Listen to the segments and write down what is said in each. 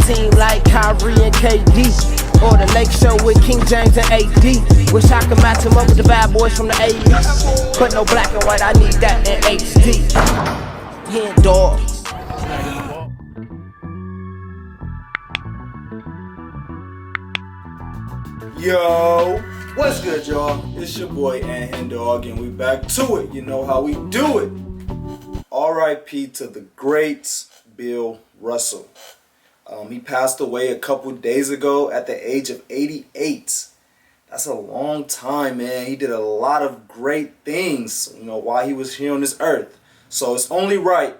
team like Kyrie and KD, or the Lake Show with King James and AD. Wish I could match him up with the bad boys from the 80s, but no black and white, I need that in HD. HenDawgz. Yo, what's good, y'all? It's your boy HenDawgz, and we back to it. You know how we do it. R.I.P. to the great Bill Russell. He passed away a couple days ago at the age of 88. That's a long time, man. He did a lot of great things, while he was here on this earth. So it's only right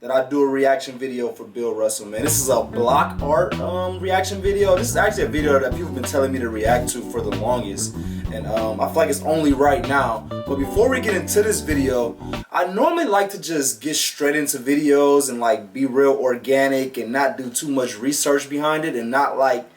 that I do a reaction video for Bill Russell, man. This is a block art reaction video. This is actually a video that people have been telling me to react to for the longest. And I feel like it's only right now. But before we get into this video, I normally like to just get straight into videos and like be real organic and not do too much research behind it and not like,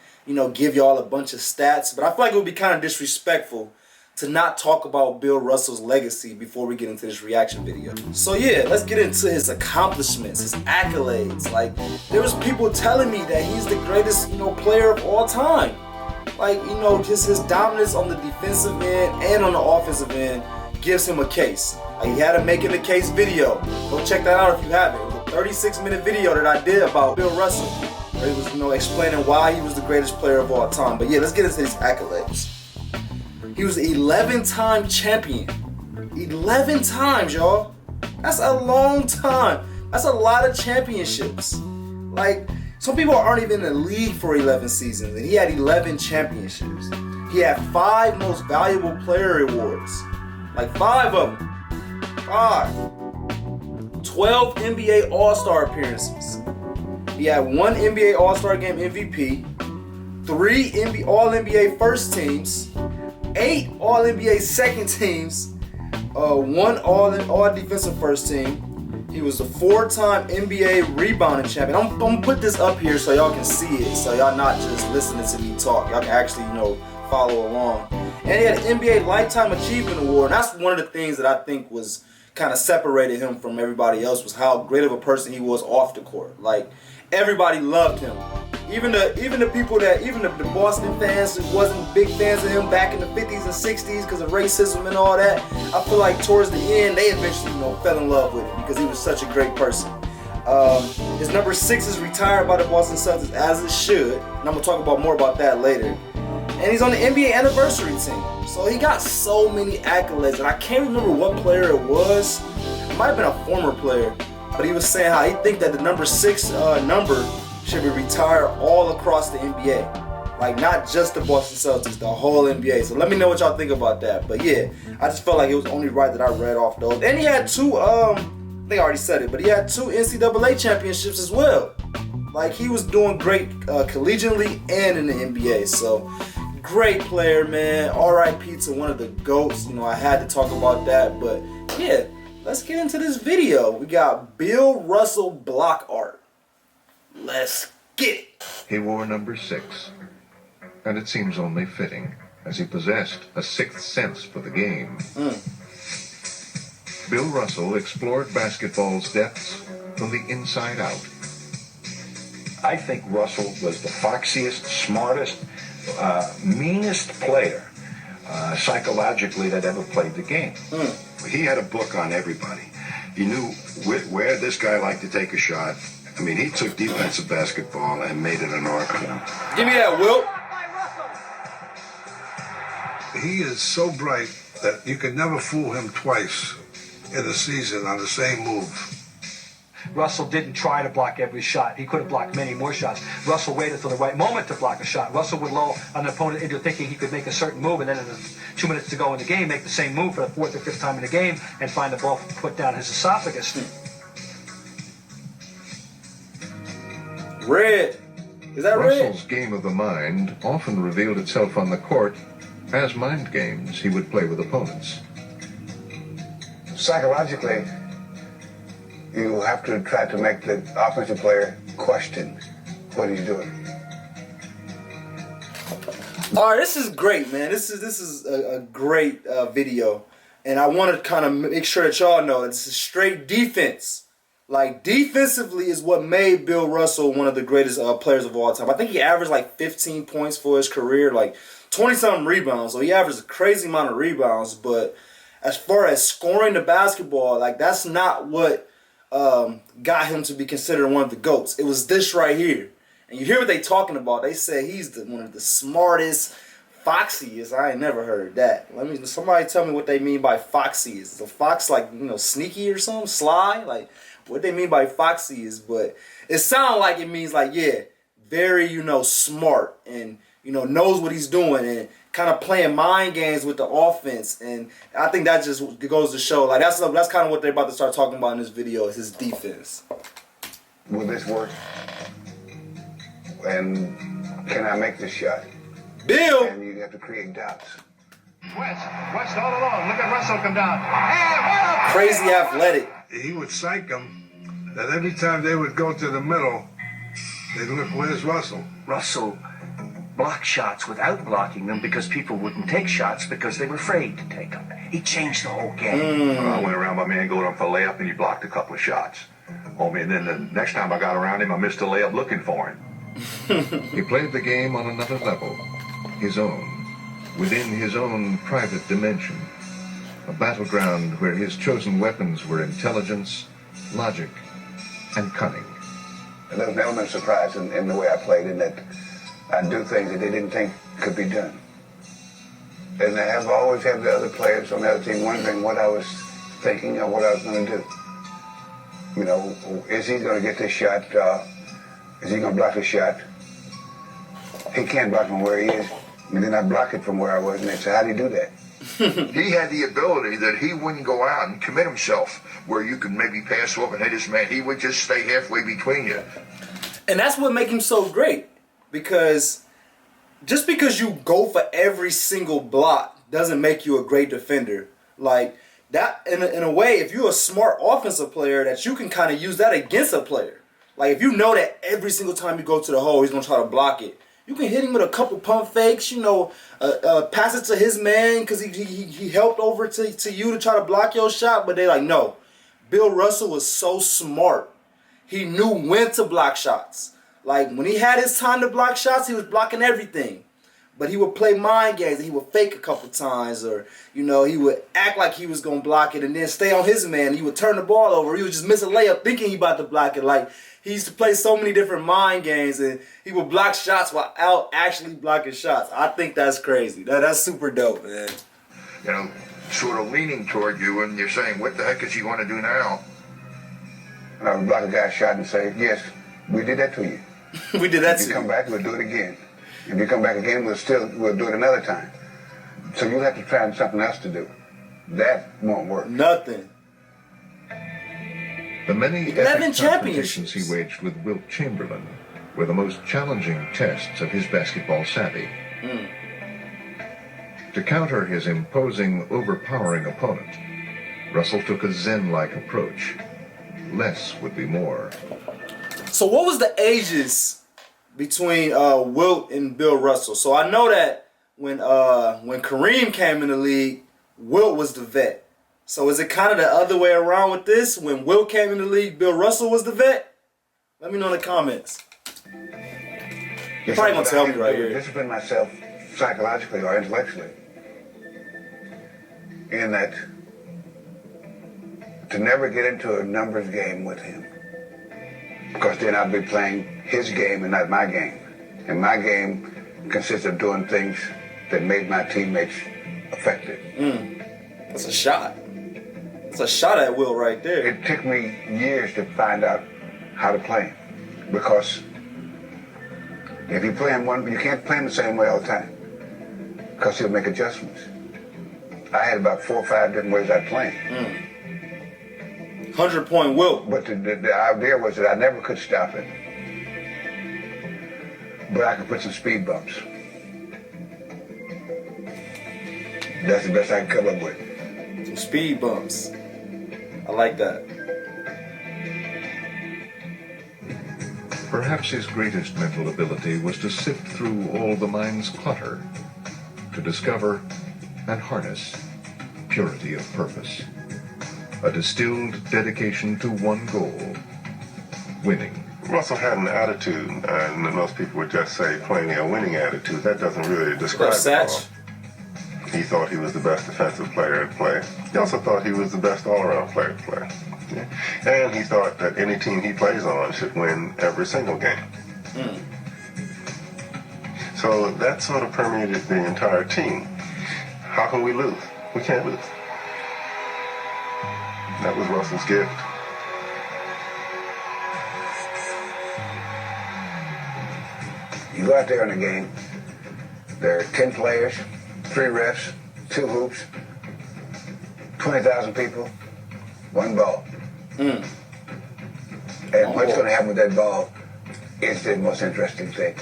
give y'all a bunch of stats. But I feel like it would be kind of disrespectful to not talk about Bill Russell's legacy before we get into this reaction video. So yeah, let's get into his accomplishments, his accolades. Like, there was people telling me that he's the greatest, player of all time. Like, just his dominance on the defensive end and on the offensive end gives him a case. Like, he had a making the case video. Go check that out if you haven't. It was a 36-minute video that I did about Bill Russell, where he was, explaining why he was the greatest player of all time. But yeah, let's get into these accolades. He was an 11-time champion. 11 times, y'all. That's a long time. That's a lot of championships. Like, some people aren't even in the league for 11 seasons, and he had 11 championships. He had 5 most valuable player awards. Like 5 of them. 5. 12 NBA All-Star appearances. He had 1 NBA All-Star Game MVP, 3 All-NBA first teams, 8 All-NBA second teams, 1 All-Defensive first team. He was a 4-time NBA rebounding champion. I'm gonna put this up here so y'all can see it, so y'all not just listening to me talk. Y'all can actually, follow along. And he had an NBA Lifetime Achievement Award. And that's one of the things that I think was kind of separated him from everybody else, was how great of a person he was off the court. Like, everybody loved him. Even the people that, even the Boston fans who wasn't big fans of him back in the 50s and 60s because of racism and all that, I feel like towards the end they eventually, fell in love with him because he was such a great person. His number 6 is retired by the Boston Celtics, as it should, and I'm gonna talk about more about that later. And he's on the NBA anniversary team, so he got so many accolades, and I can't remember what player it was. It might have been a former player, but he was saying how he think that the number 6 number should be retired all across the NBA. Like, not just the Boston Celtics, the whole NBA. So let me know what y'all think about that. But yeah, I just felt like it was only right that I read off those. And he had 2, I think I already said it, but he had 2 NCAA championships as well. Like, he was doing great collegiately and in the NBA. So, great player, man. R.I.P. to one of the GOATs. I had to talk about that. But yeah, let's get into this video. We got Bill Russell block art. Let's get it. He wore number 6, and it seems only fitting, as he possessed a 6th sense for the game. Bill Russell explored basketball's depths from the inside out. I think Russell was the foxiest, smartest, meanest player psychologically that ever played the game. He had a book on everybody. He knew where this guy liked to take a shot. I mean, he took defensive basketball and made it an art form. Give me that, Wilt. He is so bright that you can never fool him twice in a season on the same move. Russell didn't try to block every shot. He could have blocked many more shots. Russell waited for the right moment to block a shot. Russell would lull an opponent into thinking he could make a certain move, and then in the 2 minutes to go in the game, make the same move for the 4th or 5th time in the game and find the ball put down his esophagus. Red. Is that red? Russell's game of the mind often revealed itself on the court as mind games he would play with opponents. Psychologically, you have to try to make the offensive player question what he's doing. All right, this is great, man. This is a great video, and I want to kind of make sure that y'all know it's a straight defense. Like, defensively is what made Bill Russell one of the greatest players of all time. I think he averaged like 15 points for his career, like 20-something rebounds. So he averaged a crazy amount of rebounds. But as far as scoring the basketball, like, that's not what got him to be considered one of the GOATs. It was this right here. And you hear what they talking about. They say he's one of the smartest, foxiest. I ain't never heard that. Somebody tell me what they mean by foxy. Is a fox like, sneaky or something? Sly? Like, what they mean by foxy is, but it sounds like it means like, yeah, very, smart and, knows what he's doing and kind of playing mind games with the offense. And I think that just goes to show, like, that's kind of what they're about to start talking about in this video is his defense. Will this work? And can I make this shot? Bill! And you have to create doubts. West all along. Look at Russell come down. Hey, Crazy athletic. He would psych them that every time they would go to the middle, they'd look, where's Russell? Russell blocked shots without blocking them because people wouldn't take shots because they were afraid to take them. He changed the whole game. I went around my man going up for a layup and he blocked a couple of shots. And then the next time I got around him, I missed a layup looking for him. He played the game on another level, his own, within his own private dimension. A battleground where his chosen weapons were intelligence, logic, and cunning. And there was an element of surprise in the way I played, in that I do things that they didn't think could be done. And I have always had the other players on the other team wondering what I was thinking or what I was going to do. Is he going to get this shot? Is he going to block the shot? He can't block from where he is. And then I block it from where I was, and they say, how do you do that? He had the ability that he wouldn't go out and commit himself where you could maybe pass off and hit his man. He would just stay halfway between you. And that's what makes him so great. Because just because you go for every single block doesn't make you a great defender. Like, that, in a way, if you're a smart offensive player, that you can kind of use that against a player. Like, if you know that every single time you go to the hole, he's going to try to block it, you can hit him with a couple pump fakes, pass it to his man because he helped over to you to try to block your shot. But they're like, no. Bill Russell was so smart. He knew when to block shots. Like, when he had his time to block shots, he was blocking everything. But he would play mind games and he would fake a couple times, or, he would act like he was going to block it and then stay on his man. He would turn the ball over. He would just miss a layup thinking he about to block it. Like, he used to play so many different mind games and he would block shots without actually blocking shots. I think that's crazy. That's super dope, man. Sort of leaning toward you and you're saying, what the heck is he going to do now? And I would block a guy's shot and say, yes, we did that to you. We did that If to you come you. back, we'll do it again. If you come back again, we'll do it another time. So you'll have to find something else to do. That won't work. Nothing. The many 11 epic championships. confrontations he waged with Wilt Chamberlain were the most challenging tests of his basketball savvy. To counter his imposing, overpowering opponent, Russell took a Zen-like approach. Less would be more. So what was the ages between Wilt and Bill Russell? So I know that when Kareem came in the league, Wilt was the vet. So is it kind of the other way around with this? When Wilt came in the league, Bill Russell was the vet? Let me know in the comments. You're probably going to tell me right here. Discipline myself psychologically or intellectually. In that, to never get into a numbers game with him. Because then I'd be playing his game and not my game. And my game consists of doing things that made my teammates effective. That's a shot. That's a shot at Wilt right there. It took me years to find out how to play him. Because if you play him you can't play him the same way all the time. Because he'll make adjustments. I had about 4 or 5 different ways I'd play him. 100-point Wilt. But the idea was that I never could stop it. But I could put some speed bumps. That's the best I can come up with. Some speed bumps. I like that. Perhaps his greatest mental ability was to sift through all the mind's clutter, to discover and harness purity of purpose. a distilled dedication to one goal, winning. Russell had an attitude, and most people would just say plainly a winning attitude. That doesn't really describe it all. He thought he was the best defensive player to play. He also thought he was the best all-around player to play. Yeah. And he thought that any team he plays on should win every single game. So that sort of permeated the entire team. How can we lose? We can't lose. That was Russell's gift. You go out there in a game, there are 10 players, 3 refs, 2 hoops, 20,000 people, 1 ball. And what's going to happen with that ball is the most interesting thing.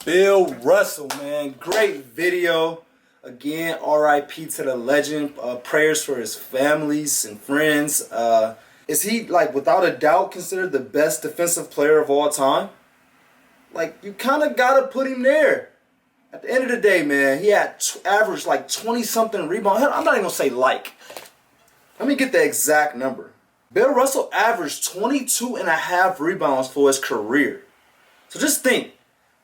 Bill Russell, man, great video. Again, R.I.P. to the legend. Prayers for his families and friends. Is he, like, without a doubt considered the best defensive player of all time? Like, you kind of got to put him there. At the end of the day, man, he had averaged like 20-something rebounds. I'm not even going to say like. Let me get the exact number. Bill Russell averaged 22.5 rebounds for his career. So just think,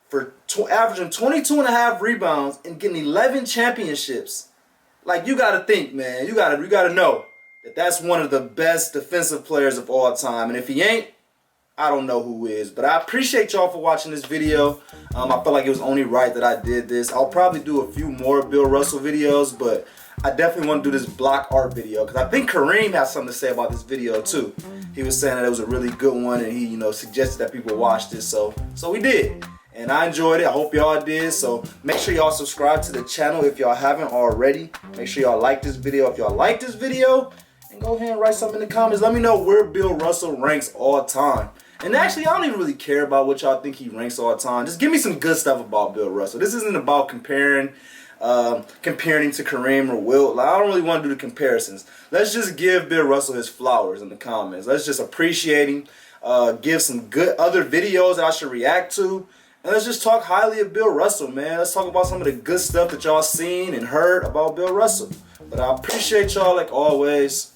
for averaging 22.5 rebounds and getting 11 championships, like, you got to think, man. You got to know that that's one of the best defensive players of all time. And if he ain't, I don't know who is. But I appreciate y'all for watching this video. I felt like it was only right that I did this. I'll probably do a few more Bill Russell videos, but I definitely want to do this block art video because I think Kareem has something to say about this video too. He was saying that it was a really good one, and he, suggested that people watch this. So we did. And I enjoyed it. I hope y'all did. So make sure y'all subscribe to the channel if y'all haven't already. Make sure y'all like this video if y'all like this video. And go ahead and write something in the comments. Let me know where Bill Russell ranks all time. And actually, I don't even really care about what y'all think he ranks all time. Just give me some good stuff about Bill Russell. This isn't about comparing him to Kareem or Wilt. Like, I don't really want to do the comparisons. Let's just give Bill Russell his flowers in the comments. Let's just appreciate him. Give some good other videos that I should react to. And let's just talk highly of Bill Russell, man. Let's talk about some of the good stuff that y'all seen and heard about Bill Russell. But I appreciate y'all like always.